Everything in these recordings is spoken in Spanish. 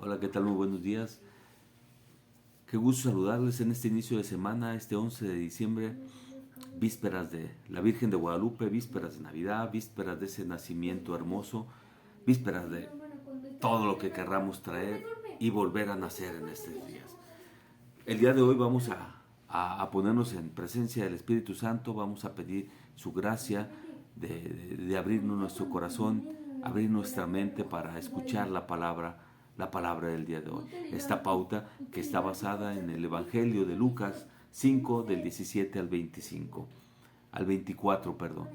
Hola, ¿qué tal? Muy buenos días. Qué gusto saludarles en este inicio de semana, este 11 de diciembre, vísperas de la Virgen de Guadalupe, vísperas de Navidad, vísperas de ese nacimiento hermoso, vísperas de todo lo que querramos traer y volver a nacer en estos días. El día de hoy vamos a ponernos en presencia del Espíritu Santo, vamos a pedir su gracia de abrirnos nuestro corazón, abrir nuestra mente para escuchar la palabra del día de hoy. Esta pauta que está basada en el Evangelio de Lucas 5, del 17 al 24, perdón.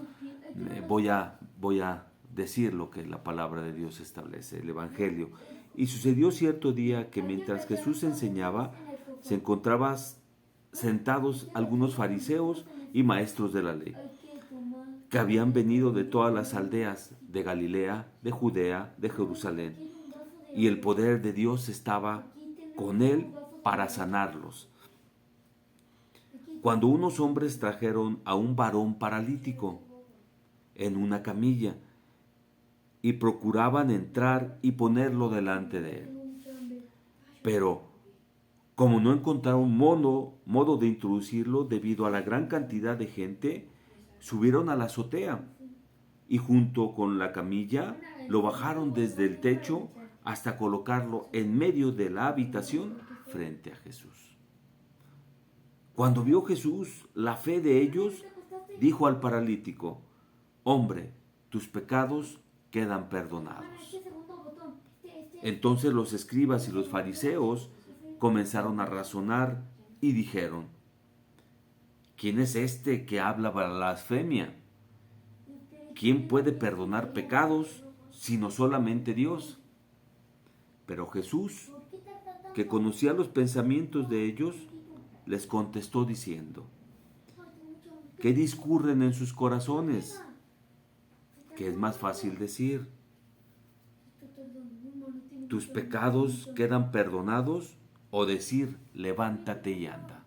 Voy a decir lo que la palabra de Dios establece, el Evangelio. Y sucedió cierto día que mientras Jesús enseñaba, se encontraban sentados algunos fariseos y maestros de la ley, que habían venido de todas las aldeas de Galilea, de Judea, de Jerusalén, y el poder de Dios estaba con él para sanarlos. Cuando unos hombres trajeron a un varón paralítico en una camilla y procuraban entrar y ponerlo delante de él, pero como no encontraron modo de introducirlo debido a la gran cantidad de gente, subieron a la azotea y junto con la camilla lo bajaron desde el techo hasta colocarlo en medio de la habitación frente a Jesús. Cuando vio Jesús la fe de ellos, dijo al paralítico: hombre, tus pecados quedan perdonados. Entonces los escribas y los fariseos comenzaron a razonar y dijeron: ¿quién es este que habla blasfemia? ¿Quién puede perdonar pecados sino solamente Dios? Pero Jesús, que conocía los pensamientos de ellos, les contestó diciendo: ¿qué discurren en sus corazones? ¿Qué es más fácil decir? ¿tus pecados quedan perdonados? O decir: levántate y anda.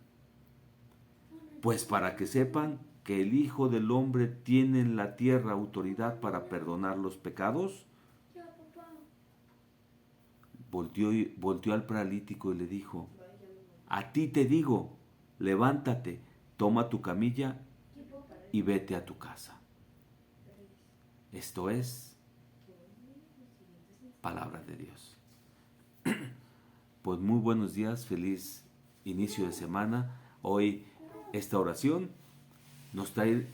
Pues para que sepan que el Hijo del Hombre tiene en la tierra autoridad para perdonar los pecados, volteó al paralítico y le dijo: a ti te digo, levántate, toma tu camilla y vete a tu casa. Esto es palabra de Dios. Pues muy buenos días, feliz inicio de semana. Hoy esta oración nos trae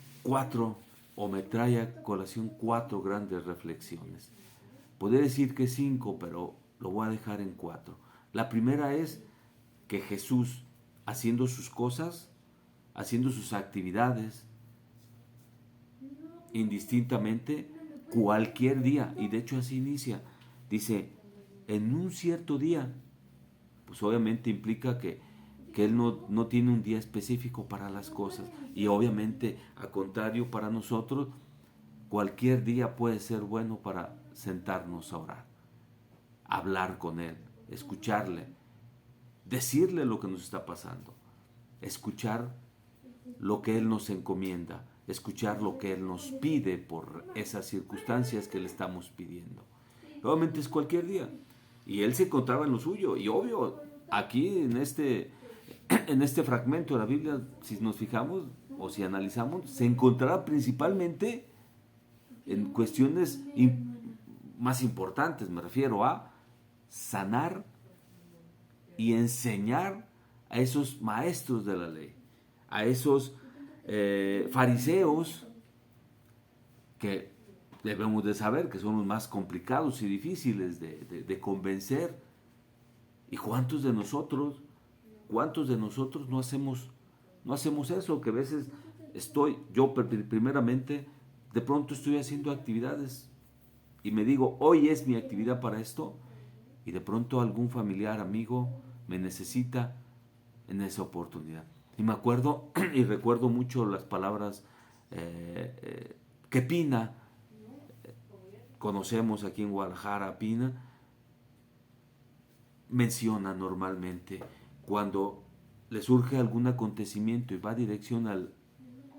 me trae a colación cuatro grandes reflexiones. Podría decir que 5, pero lo voy a dejar en 4. La primera es que Jesús, haciendo sus cosas, haciendo sus actividades, indistintamente, cualquier día, y de hecho así inicia, dice, en un cierto día, pues obviamente implica que Él no tiene un día específico para las cosas, y obviamente, a contrario, para nosotros, cualquier día puede ser bueno para sentarnos a orar, hablar con Él, escucharle, decirle lo que nos está pasando, escuchar lo que Él nos encomienda, escuchar lo que Él nos pide por esas circunstancias que le estamos pidiendo. Obviamente es cualquier día. Y Él se encontraba en lo suyo. Y obvio, aquí en este fragmento de la Biblia, si nos fijamos o si analizamos, se encontraba principalmente en cuestiones más importantes. Me refiero a sanar y enseñar a esos maestros de la ley, a esos fariseos que debemos de saber que son los más complicados y difíciles de convencer. ¿Y cuántos de nosotros no hacemos eso? Que a veces yo primeramente, de pronto estoy haciendo actividades y me digo, hoy es mi actividad para esto, y de pronto algún familiar, amigo, me necesita en esa oportunidad. Y me acuerdo y recuerdo mucho las palabras que Pina, conocemos aquí en Guadalajara, Pina, menciona normalmente cuando le surge algún acontecimiento y va dirección al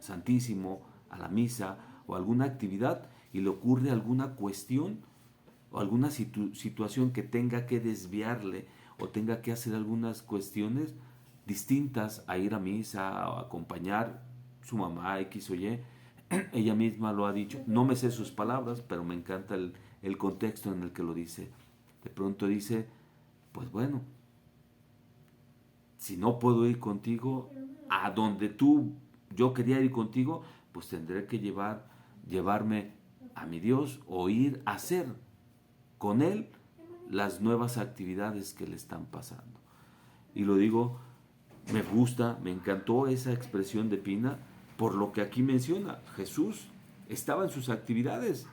Santísimo, a la misa o alguna actividad y le ocurre alguna cuestión, o alguna situación que tenga que desviarle o tenga que hacer algunas cuestiones distintas a ir a misa o acompañar su mamá X o Y. Ella misma lo ha dicho, no me sé sus palabras, pero me encanta el contexto en el que lo dice. De pronto dice, pues bueno, si no puedo ir contigo a donde yo quería ir contigo, pues tendré que llevarme a mi Dios o ir a hacer con Él las nuevas actividades que le están pasando. Y lo digo, me gusta, me encantó esa expresión de Pina, por lo que aquí menciona. Jesús estaba en sus actividades,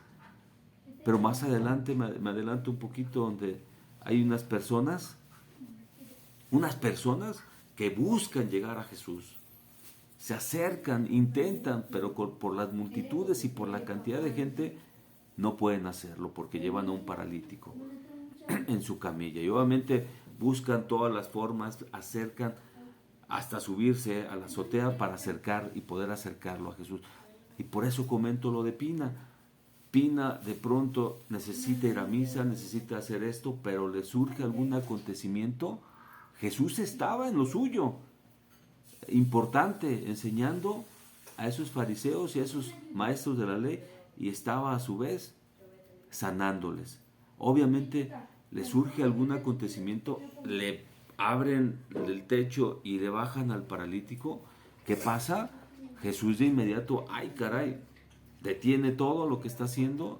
pero más adelante, me adelanto un poquito, donde hay unas personas que buscan llegar a Jesús, se acercan, intentan, pero por las multitudes y por la cantidad de gente no pueden hacerlo porque llevan a un paralítico en su camilla. Y obviamente buscan todas las formas, acercan hasta subirse a la azotea para acercar y poder acercarlo a Jesús. Y por eso comento lo de Pina. Pina de pronto necesita ir a misa, necesita hacer esto, pero le surge algún acontecimiento. Jesús estaba en lo suyo, importante, enseñando a esos fariseos y a esos maestros de la ley, y estaba a su vez sanándoles. Obviamente le surge algún acontecimiento, le abren el techo y le bajan al paralítico. ¿Qué pasa? Jesús de inmediato, ay caray, detiene todo lo que está haciendo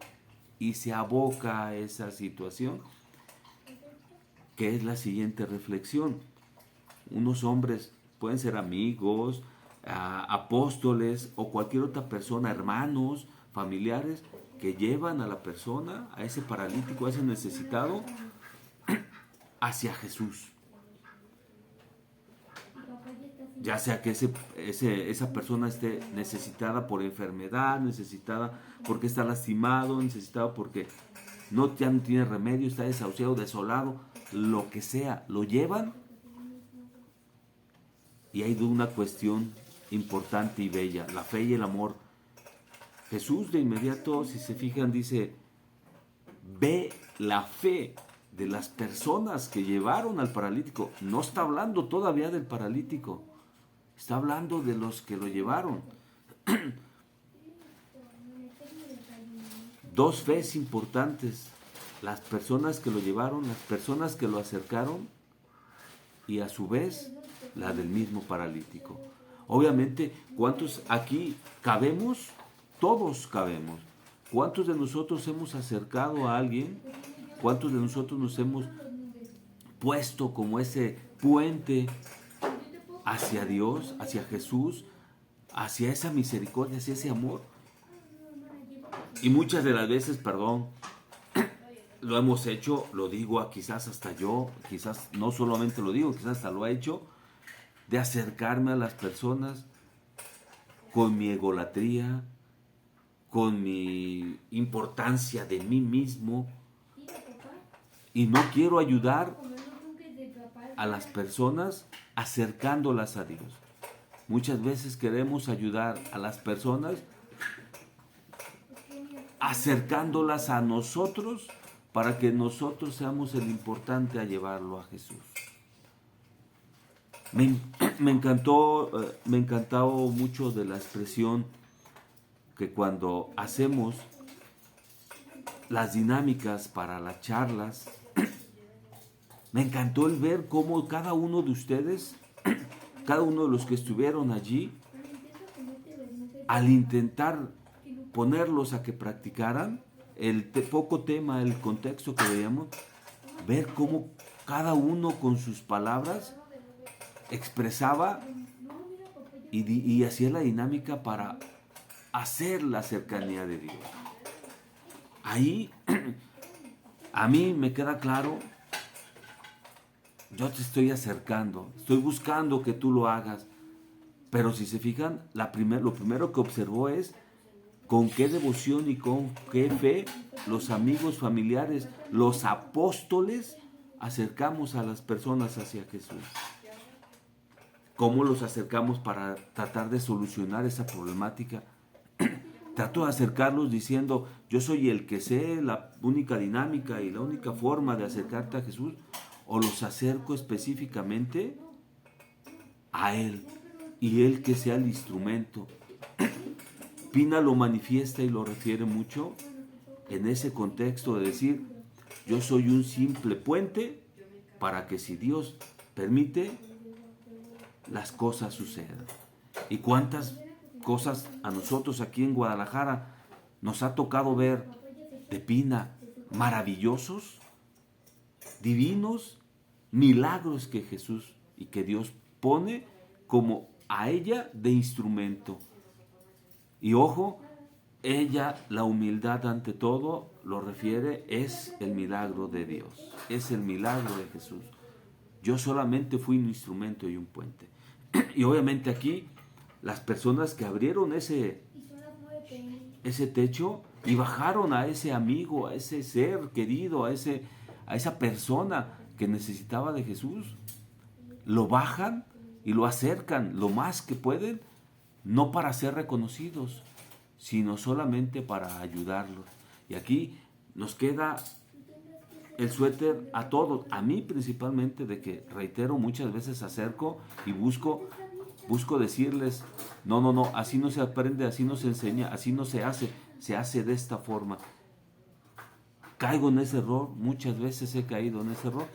y se aboca a esa situación, que es la siguiente reflexión. Unos hombres pueden ser amigos, apóstoles o cualquier otra persona, hermanos, familiares, que llevan a la persona, a ese paralítico, a ese necesitado, hacia Jesús. Ya sea que esa persona esté necesitada por enfermedad, necesitada porque está lastimado, necesitada porque ya no tiene remedio, está desahuciado, desolado, lo que sea, lo llevan. Y hay una cuestión importante y bella, la fe y el amor. Jesús de inmediato, si se fijan, dice, ve la fe de las personas que llevaron al paralítico. No está hablando todavía del paralítico, está hablando de los que lo llevaron. Dos fes importantes, las personas que lo llevaron, las personas que lo acercaron, y a su vez la del mismo paralítico. Obviamente, ¿cuántos aquí cabemos? Todos cabemos. ¿Cuántos de nosotros hemos acercado a alguien? ¿Cuántos de nosotros nos hemos puesto como ese puente hacia Dios, hacia Jesús, hacia esa misericordia, hacia ese amor? Y muchas de las veces, perdón, lo hemos hecho, lo digo, quizás hasta yo, quizás no solamente lo digo, quizás hasta lo he hecho, de acercarme a las personas con mi egolatría, con mi importancia de mí mismo, y no quiero ayudar a las personas acercándolas a Dios. Muchas veces queremos ayudar a las personas acercándolas a nosotros para que nosotros seamos el importante a llevarlo a Jesús. Me encantó mucho de la expresión que cuando hacemos las dinámicas para las charlas, me encantó el ver cómo cada uno de ustedes, cada uno de los que estuvieron allí, al intentar ponerlos a que practicaran el poco tema, el contexto que veíamos, ver cómo cada uno con sus palabras expresaba y hacía la dinámica para hacer la cercanía de Dios. Ahí a mí me queda claro, yo te estoy acercando, estoy buscando que tú lo hagas, pero si se fijan, lo primero que observó es con qué devoción y con qué fe los amigos, familiares, los apóstoles acercamos a las personas hacia Jesús. ¿Cómo los acercamos para tratar de solucionar esa problemática trato de acercarlos diciendo, yo soy el que sé la única dinámica y la única forma de acercarte a Jesús, o los acerco específicamente a Él, y Él que sea el instrumento. Pina lo manifiesta y lo refiere mucho en ese contexto de decir, yo soy un simple puente para que, si Dios permite, las cosas sucedan. ¿Y cuántas cosas a nosotros aquí en Guadalajara nos ha tocado ver de Pina? Maravillosos, divinos, milagros que Jesús y que Dios pone como a ella de instrumento. Y ojo, ella, la humildad ante todo, lo refiere, es el milagro de Dios, es el milagro de Jesús. Yo solamente fui un instrumento y un puente. Y obviamente aquí, las personas que abrieron ese techo y bajaron a ese amigo, a ese ser querido, a esa persona que necesitaba de Jesús, lo bajan y lo acercan lo más que pueden, no para ser reconocidos, sino solamente para ayudarlos. Y aquí nos queda el suéter a todos, a mí principalmente, de que, reitero, muchas veces acerco y busco decirles, no, así no se aprende, así no se enseña, así no se hace de esta forma. Caigo en ese error, muchas veces he caído en ese error,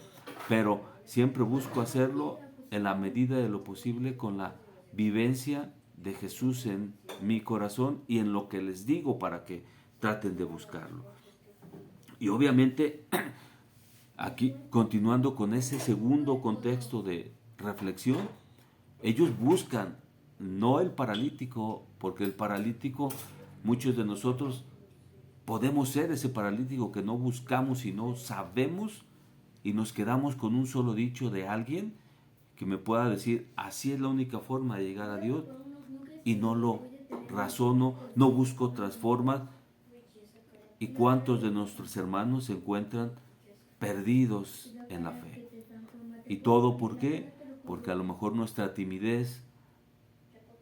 pero siempre busco hacerlo en la medida de lo posible con la vivencia de Jesús en mi corazón y en lo que les digo para que traten de buscarlo. Y obviamente, aquí continuando con ese segundo contexto de reflexión, ellos buscan no el paralítico, porque el paralítico, muchos de nosotros podemos ser ese paralítico que no buscamos y no sabemos, y nos quedamos con un solo dicho de alguien que me pueda decir, así es la única forma de llegar a Dios, y no lo razono, no busco otras formas. ¿Y cuántos de nuestros hermanos se encuentran perdidos en la fe? ¿Y todo por qué? Porque a lo mejor nuestra timidez,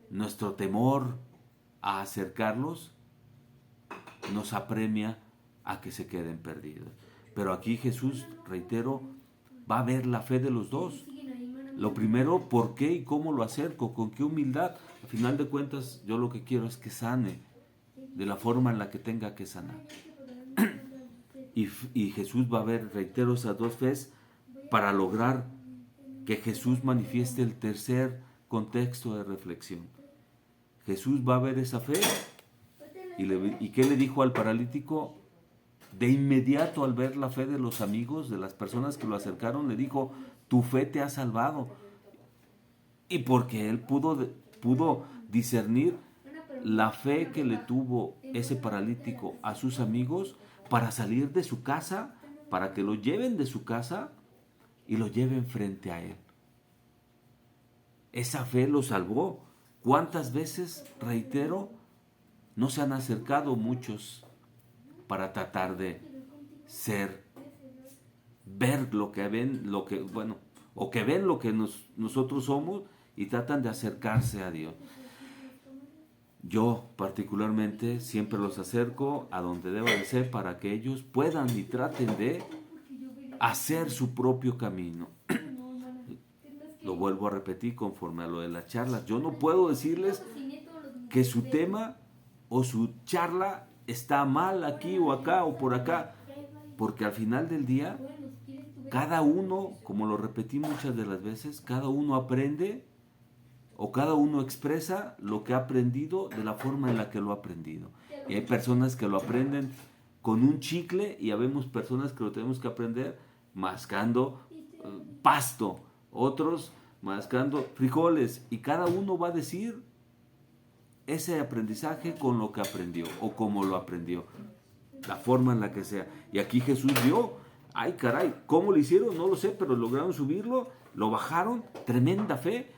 nuestro temor a acercarlos, nos apremia a que se queden perdidos. Pero aquí Jesús, reitero, va a ver la fe de los dos. Lo primero, ¿por qué y cómo lo acerco? ¿Con qué humildad? Al final de cuentas, yo lo que quiero es que sane de la forma en la que tenga que sanar. Y Jesús va a ver, reitero, esas dos fe para lograr que Jesús manifieste el tercer contexto de reflexión. Jesús va a ver esa fe y ¿qué le dijo al paralítico? De inmediato, al ver la fe de los amigos, de las personas que lo acercaron, le dijo, tu fe te ha salvado. Y porque él pudo discernir la fe que le tuvo ese paralítico a sus amigos para salir de su casa, para que lo lleven de su casa y lo lleven frente a él. Esa fe lo salvó. ¿Cuántas veces, reitero, no se han acercado muchos para tratar de ver lo que ven, o que ven lo que nosotros somos y tratan de acercarse a Dios? Yo particularmente siempre los acerco a donde deba de ser para que ellos puedan y traten de hacer su propio camino. Lo vuelvo a repetir conforme a lo de las charlas. Yo no puedo decirles que su tema o su charla está mal aquí o acá o por acá, porque al final del día, cada uno, como lo repetí muchas de las veces, cada uno aprende o cada uno expresa lo que ha aprendido de la forma en la que lo ha aprendido. Y hay personas que lo aprenden con un chicle y habemos personas que lo tenemos que aprender mascando pasto, otros mascando frijoles, y cada uno va a decir ese aprendizaje con lo que aprendió o como lo aprendió, la forma en la que sea. Y aquí Jesús vio, ay caray, ¿cómo lo hicieron? No lo sé, pero lograron subirlo, lo bajaron, tremenda fe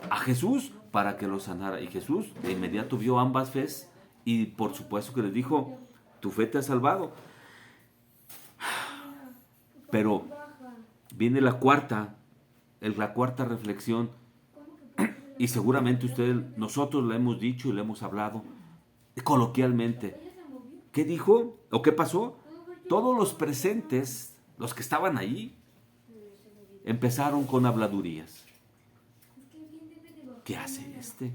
a Jesús para que lo sanara. Y Jesús de inmediato vio ambas fes y por supuesto que les dijo, tu fe te ha salvado. Pero viene la cuarta reflexión, y seguramente nosotros la hemos dicho y la hemos hablado. coloquialmente. ¿Qué dijo? ¿O qué pasó? Todos los presentes, los que estaban ahí, empezaron con habladurías. ¿Qué hace este?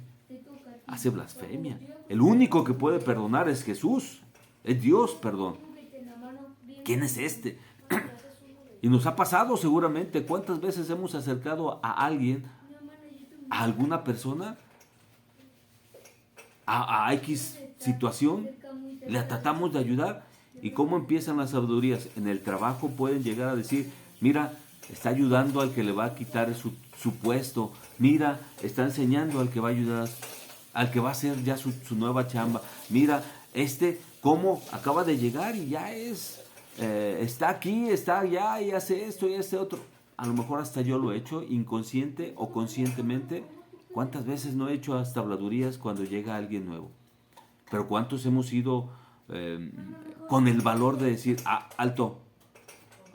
Hace blasfemia. El único que puede perdonar es Jesús. Es Dios, perdón. ¿Quién es este? Y nos ha pasado seguramente. ¿Cuántas veces hemos acercado a alguien, a alguna persona, a X situación? Le tratamos de ayudar. ¿Y cómo empiezan las habladurías? En el trabajo pueden llegar a decir, mira, está ayudando al que le va a quitar su puesto. Mira, está enseñando al que va a ayudar, al que va a hacer ya su nueva chamba. Mira, cómo acaba de llegar y ya está aquí, está allá y hace esto y hace otro. A lo mejor hasta yo lo he hecho, inconsciente o conscientemente. ¿Cuántas veces no he hecho hasta habladurías cuando llega alguien nuevo? Pero ¿cuántos hemos ido con el valor de decir, alto,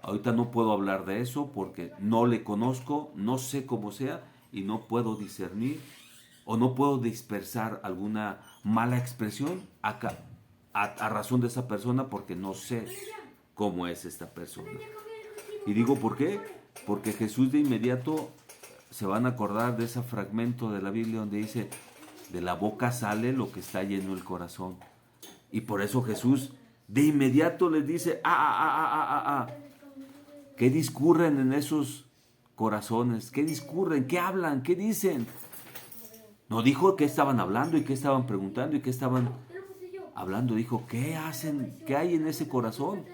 ahorita no puedo hablar de eso porque no le conozco, no sé cómo sea y no puedo discernir o no puedo dispersar alguna mala expresión a razón de esa persona porque no sé cómo es esta persona? Y digo, ¿por qué? Porque Jesús de inmediato se van a acordar de ese fragmento de la Biblia donde dice, de la boca sale lo que está lleno el corazón. Y por eso Jesús de inmediato les dice, ¿qué discurren en esos corazones? ¿Qué discurren? ¿Qué hablan? ¿Qué dicen? No dijo qué estaban hablando y qué estaban preguntando y qué estaban hablando. Dijo, ¿qué hacen? ¿Qué hay en ese corazón?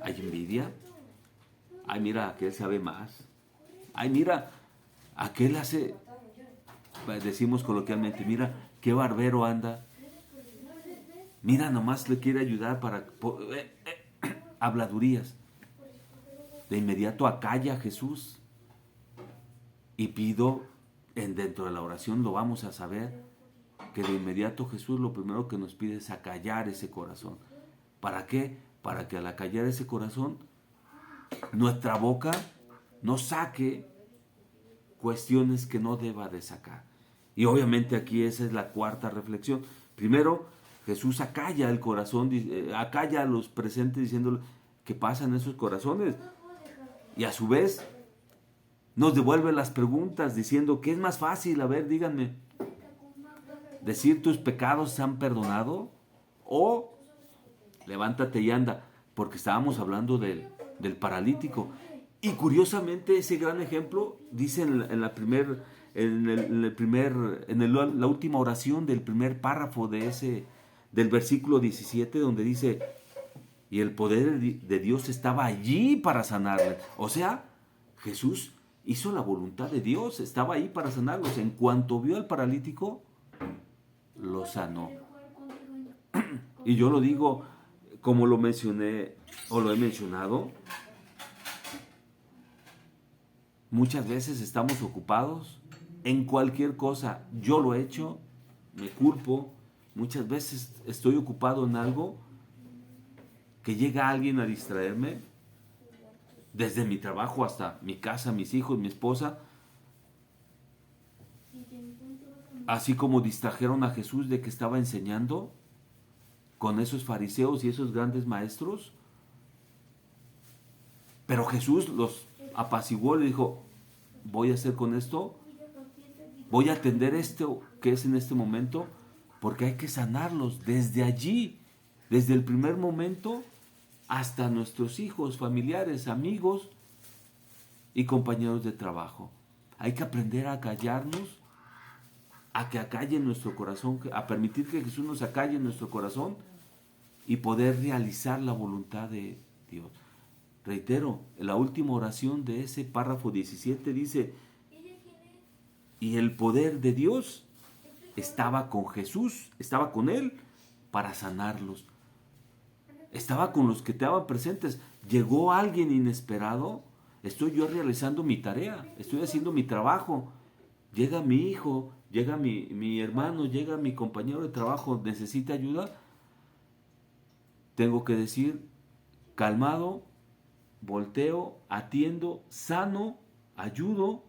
¿Hay envidia? Ay, mira, aquel sabe más. Ay, mira, aquel hace, decimos coloquialmente, mira, qué barbero anda. Mira, nomás le quiere ayudar para habladurías. De inmediato acalla a Jesús y pido, dentro de la oración lo vamos a saber, que de inmediato Jesús lo primero que nos pide es acallar ese corazón. ¿Para qué? Para que al acallar ese corazón, nuestra boca no saque cuestiones que no deba de sacar. Y obviamente aquí esa es la cuarta reflexión. Primero, Jesús acalla el corazón, acalla a los presentes diciéndole qué pasa en esos corazones. Y a su vez nos devuelve las preguntas diciendo, ¿qué es más fácil? A ver, díganme. ¿Decir tus pecados se han perdonado? ¿O levántate y anda? Porque estábamos hablando del paralítico. Y curiosamente ese gran ejemplo dice en la última oración del primer párrafo del versículo 17, donde dice, y el poder de Dios estaba allí para sanarle. O sea, Jesús hizo la voluntad de Dios, estaba ahí para sanarlos. En cuanto vio al paralítico, lo sanó. Y yo lo digo, como lo mencioné o lo he mencionado, muchas veces estamos ocupados en cualquier cosa. Yo lo he hecho, me culpo. Muchas veces estoy ocupado en algo que llega alguien a distraerme, desde mi trabajo hasta mi casa, mis hijos, mi esposa. Así como distrajeron a Jesús de que estaba enseñando con esos fariseos y esos grandes maestros. Pero Jesús los apaciguó, le dijo, voy a hacer con esto, voy a atender esto que es en este momento, porque hay que sanarlos desde allí, desde el primer momento hasta nuestros hijos, familiares, amigos y compañeros de trabajo. Hay que aprender a callarnos, a que acalle nuestro corazón, a permitir que Jesús nos acalle en nuestro corazón y poder realizar la voluntad de Dios. Reitero, la última oración de ese párrafo 17 dice, y el poder de Dios estaba con Jesús, estaba con él para sanarlos. Estaba con los que estaban presentes. Llegó alguien inesperado, estoy yo realizando mi tarea, estoy haciendo mi trabajo. Llega mi hijo, llega mi hermano, llega mi compañero de trabajo, necesita ayuda. Tengo que decir, calmado, volteo, atiendo, sano, ayudo,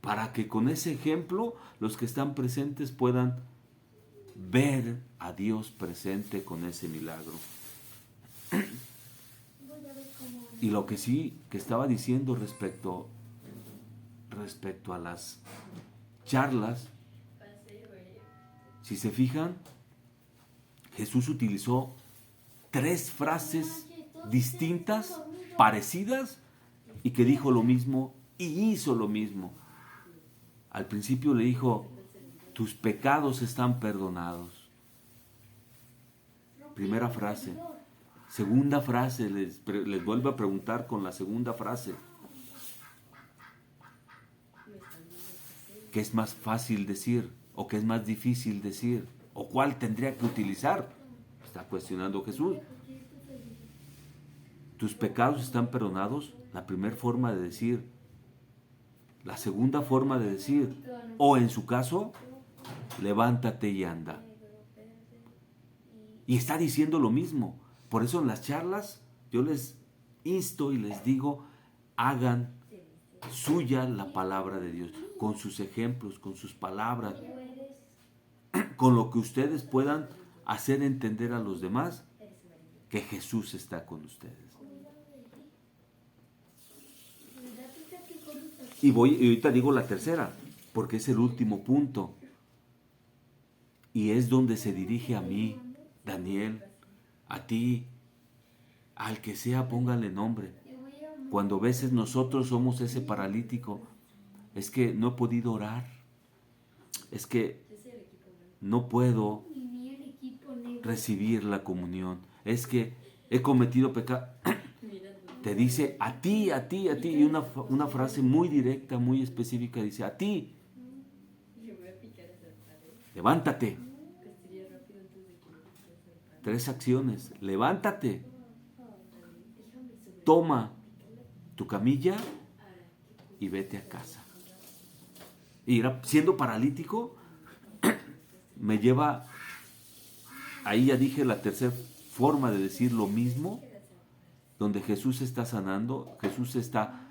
para que con ese ejemplo los que están presentes puedan ver a Dios presente con ese milagro. Y lo que sí que estaba diciendo respecto a las charlas, si se fijan, Jesús utilizó 3 frases distintas, parecidas, y que dijo lo mismo y hizo lo mismo. Al principio le dijo, tus pecados están perdonados. Primera frase. Segunda frase, les vuelvo a preguntar con la segunda frase. ¿Qué es más fácil decir o qué es más difícil decir? ¿O cuál tendría que utilizar? Está cuestionando Jesús. ¿Tus pecados están perdonados? La primera forma de decir. La segunda forma de decir. O en su caso, levántate y anda. Y está diciendo lo mismo. Por eso en las charlas yo les insto y les digo, hagan suya la palabra de Dios, con sus ejemplos, con sus palabras, con lo que ustedes puedan hacer entender a los demás que Jesús está con ustedes. Y ahorita digo la tercera, porque es el último punto. Y es donde se dirige a mí, Daniel, a ti, al que sea, póngale nombre. Cuando a veces nosotros somos ese paralítico, es que no he podido orar, es que no puedo recibir la comunión, es que he cometido pecado. Te dice a ti, y una frase muy directa, muy específica, dice a ti, levántate. 3 acciones, levántate, toma tu camilla y vete a casa. Y siendo paralítico, me lleva, ahí ya dije la tercera forma de decir lo mismo, donde Jesús está sanando, Jesús está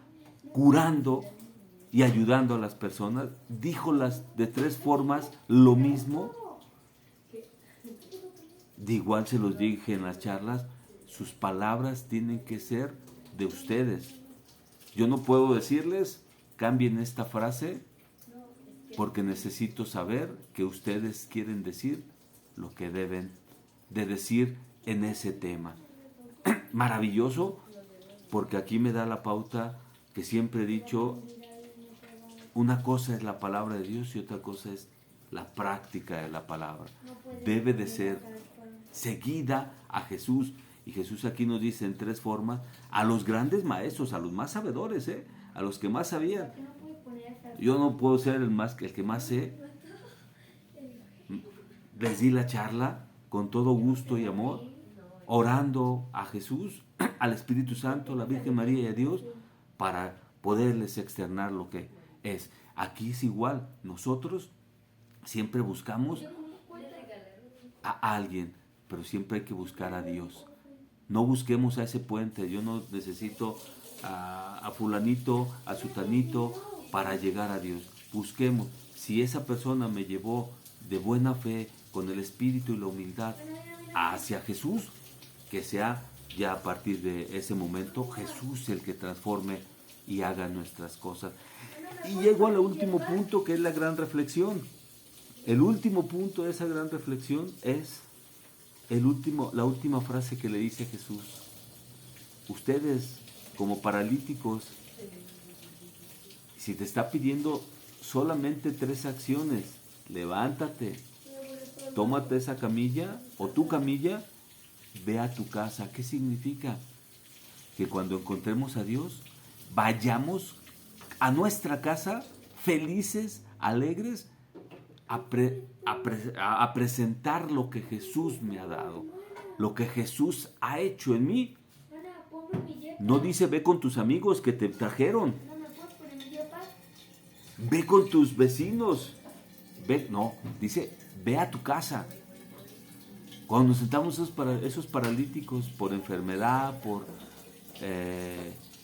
curando y ayudando a las personas. Dijo de 3 formas lo mismo. De igual se los dije en las charlas, sus palabras tienen que ser de ustedes. Yo no puedo decirles, cambien esta frase, porque necesito saber que ustedes quieren decir lo que deben de decir en ese tema. Maravilloso, porque aquí me da la pauta que siempre he dicho, una cosa es la palabra de Dios y otra cosa es la práctica de la palabra. Debe de ser seguida a Jesús. Y Jesús aquí nos dice en 3 formas, a los grandes maestros, a los más sabedores, a los que más sabían. Yo no puedo ser el que más sé. Les di la charla con todo gusto y amor, orando a Jesús, al Espíritu Santo, a la Virgen María y a Dios, para poderles externar lo que es. Aquí es igual, nosotros siempre buscamos a alguien, pero siempre hay que buscar a Dios. No busquemos a ese puente. Yo no necesito a fulanito, a sutanito para llegar a Dios. Busquemos. Si esa persona me llevó de buena fe, con el espíritu y la humildad hacia Jesús, que sea ya a partir de ese momento Jesús el que transforme y haga nuestras cosas. Y llego al último punto, que es la gran reflexión. El último punto de esa gran reflexión es la última frase que le dice Jesús. Ustedes, como paralíticos, si te está pidiendo solamente 3 acciones, levántate, tómate esa camilla o tu camilla, ve a tu casa. ¿Qué significa? Que cuando encontremos a Dios, vayamos a nuestra casa felices, alegres, a presentar lo que Jesús me ha dado, lo que Jesús ha hecho en mí. No dice ve con tus amigos que te trajeron, ve con tus vecinos, no, dice ve a tu casa. Cuando nos sentamos esos paralíticos por enfermedad, por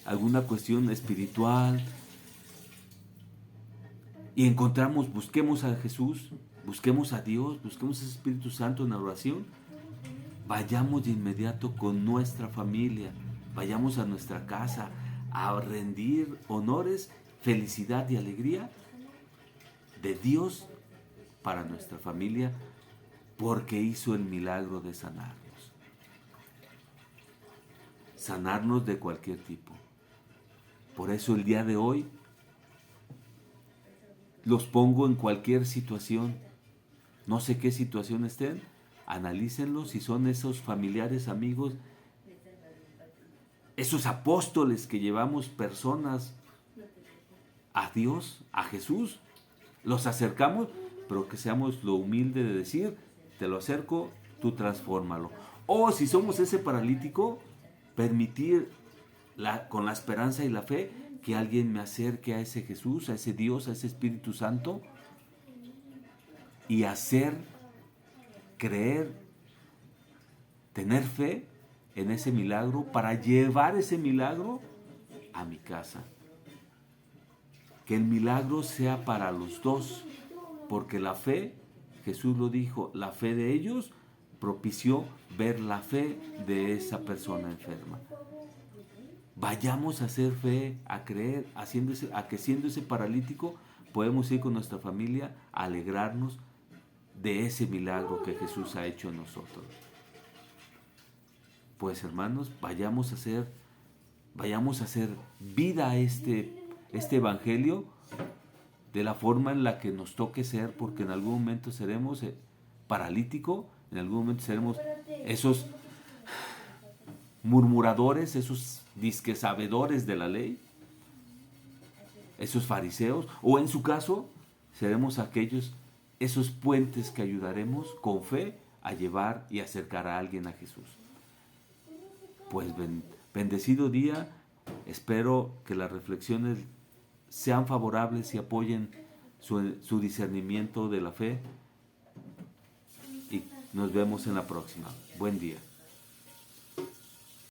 alguna cuestión espiritual, y busquemos a Jesús, busquemos a Dios, busquemos al Espíritu Santo en la oración, vayamos de inmediato con nuestra familia, vayamos a nuestra casa a rendir honores, felicidad y alegría de Dios para nuestra familia, porque hizo el milagro de sanarnos de cualquier tipo. Por eso el día de hoy los pongo en cualquier situación, no sé qué situación estén, analícenlo, si son esos familiares, amigos, esos apóstoles que llevamos personas a Dios, a Jesús, los acercamos, pero que seamos lo humilde de decir, te lo acerco, tú transfórmalo. O si somos ese paralítico, permitir con la esperanza y la fe que alguien me acerque a ese Jesús, a ese Dios, a ese Espíritu Santo, y hacer, creer, tener fe en ese milagro para llevar ese milagro a mi casa. Que el milagro sea para los dos, porque la fe, Jesús lo dijo, la fe de ellos propició ver la fe de esa persona enferma. Vayamos a hacer fe, a creer, a que siendo ese paralítico podemos ir con nuestra familia a alegrarnos de ese milagro que Jesús ha hecho en nosotros. Pues hermanos, vayamos a hacer vida a este evangelio de la forma en la que nos toque ser, porque en algún momento seremos paralíticos, en algún momento seremos esos murmuradores, esos disque sabedores de la ley, esos fariseos, o en su caso seremos esos puentes que ayudaremos con fe a llevar y acercar a alguien a Jesús. Pues bendecido día, espero que las reflexiones sean favorables y apoyen su discernimiento de la fe, y nos vemos en la próxima. Buen día.